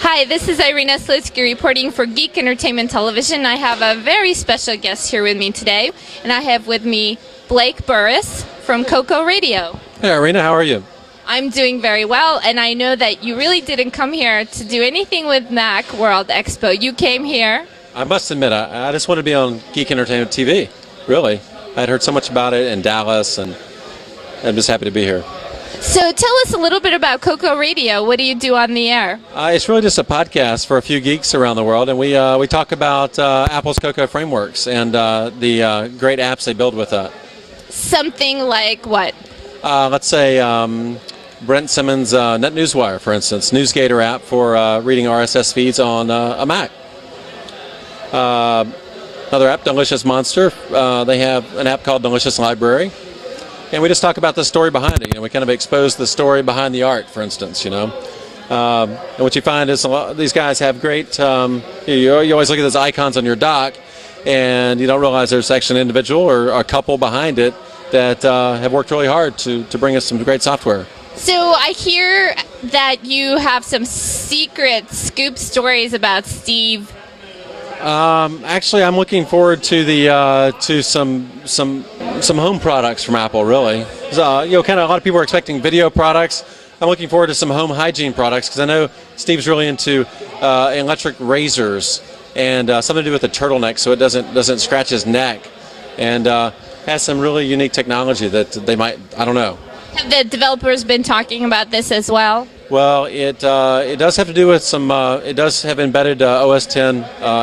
Hi, this is Irina reporting for Geek Entertainment Television. I have a very special guest here with me today, and I have with me Blake Burris from Cocoa Radio. Hey, Irina, how are you? I'm doing very well, and I know that you really didn't come here to do anything with Mac World Expo. You came here. I must admit, I just wanted to be on Geek Entertainment TV, really. I'd heard so much about it in Dallas, and I'm just happy to be here. So tell us a little bit about Cocoa Radio. What do you do on the air? It's really just a podcast for a few geeks around the world, and we talk about Apple's Cocoa frameworks and the great apps they build with that. Something like what? Let's say Brent Simmons' Net Newswire, for instance, Newsgator app for reading RSS feeds on a Mac. Another app, Delicious Monster, they have an app called Delicious Library. And we just talk about the story behind it. We kind of expose the story behind the art, for instance, And what you find is these guys have great, you always look at those icons on your dock, and you don't realize there's actually an individual or a couple behind it that have worked really hard to bring us some great software. So I hear that you have some secret scoop stories about Steve. Actually, I'm looking forward to to some home products from Apple. Really, kind of a lot of people are expecting video products. I'm looking forward to some home hygiene products because I know Steve's really into electric razors and something to do with the turtleneck, so it doesn't scratch his neck, and has some really unique technology that they might. I don't know. Have the developers been talking about this as well? Well, it does have to do with some. It does have embedded OS 10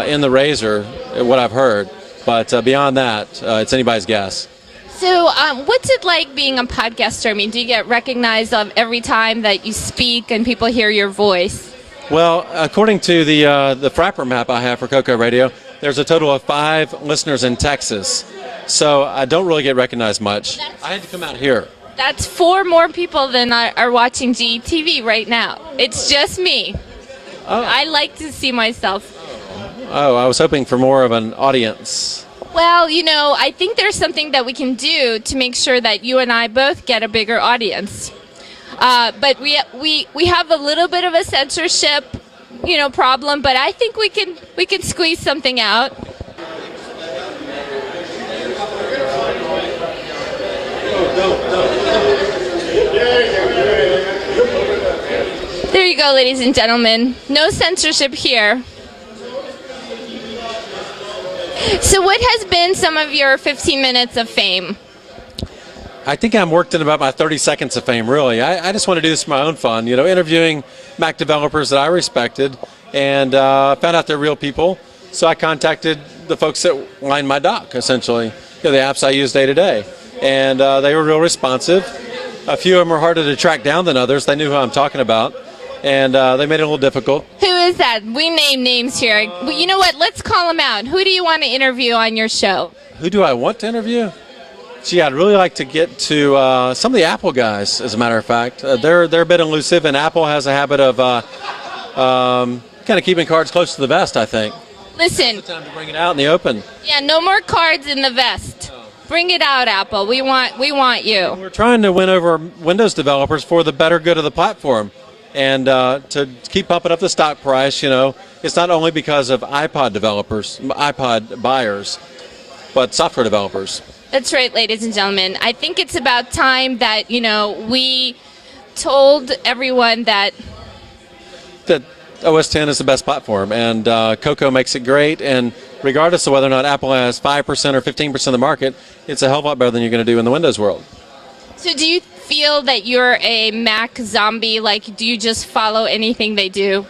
in the Razor, what I've heard. But beyond that, it's anybody's guess. So, what's it like being a podcaster? I mean, do you get recognized every time that you speak and people hear your voice? Well, according to the Frapper map I have for Cocoa Radio, there's a total of 5 listeners in Texas. So I don't really get recognized much. I had to come out here. That's 4 more people than are watching GTV right now. It's just me. Oh. I like to see myself. Oh, I was hoping for more of an audience. Well, I think there's something that we can do to make sure that you and I both get a bigger audience. But we have a little bit of a censorship, problem. But I think we can squeeze something out. There you go, ladies and gentlemen. No censorship here. So what has been some of your 15 minutes of fame? I think I'm worked in about my 30 seconds of fame, really. I just want to do this for my own fun, interviewing Mac developers that I respected and found out they're real people. So I contacted the folks that line my dock, essentially, the apps I use day to day. And they were real responsive. A few of them were harder to track down than others. They knew who I'm talking about. And they made it a little difficult. Who is that? We name names here. You know what? Let's call them out. Who do you want to interview on your show? Who do I want to interview? Gee, I'd really like to get to some of the Apple guys, as a matter of fact. They're a bit elusive, and Apple has a habit of kind of keeping cards close to the vest, I think. Listen. It's time to bring it out in the open. Yeah, no more cards in the vest. Bring it out, Apple. We want you. We're trying to win over Windows developers for the better good of the platform. And to keep pumping up the stock price, it's not only because of iPod buyers, but software developers. That's right, ladies and gentlemen. I think it's about time that, we told everyone that OS 10 is the best platform, and Cocoa makes it great, and regardless of whether or not Apple has 5% or 15% of the market, it's a hell of a lot better than you're going to do in the Windows world. So do you feel that you're a Mac zombie? Like, do you just follow anything they do?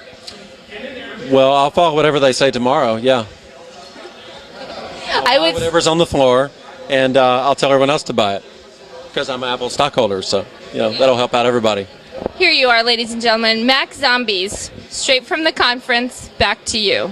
Well, I'll follow whatever they say tomorrow, yeah. I would whatever's on the floor, and I'll tell everyone else to buy it, because I'm an Apple stockholder, so that'll help out everybody. Here you are, ladies and gentlemen, Mac zombies, straight from the conference, back to you.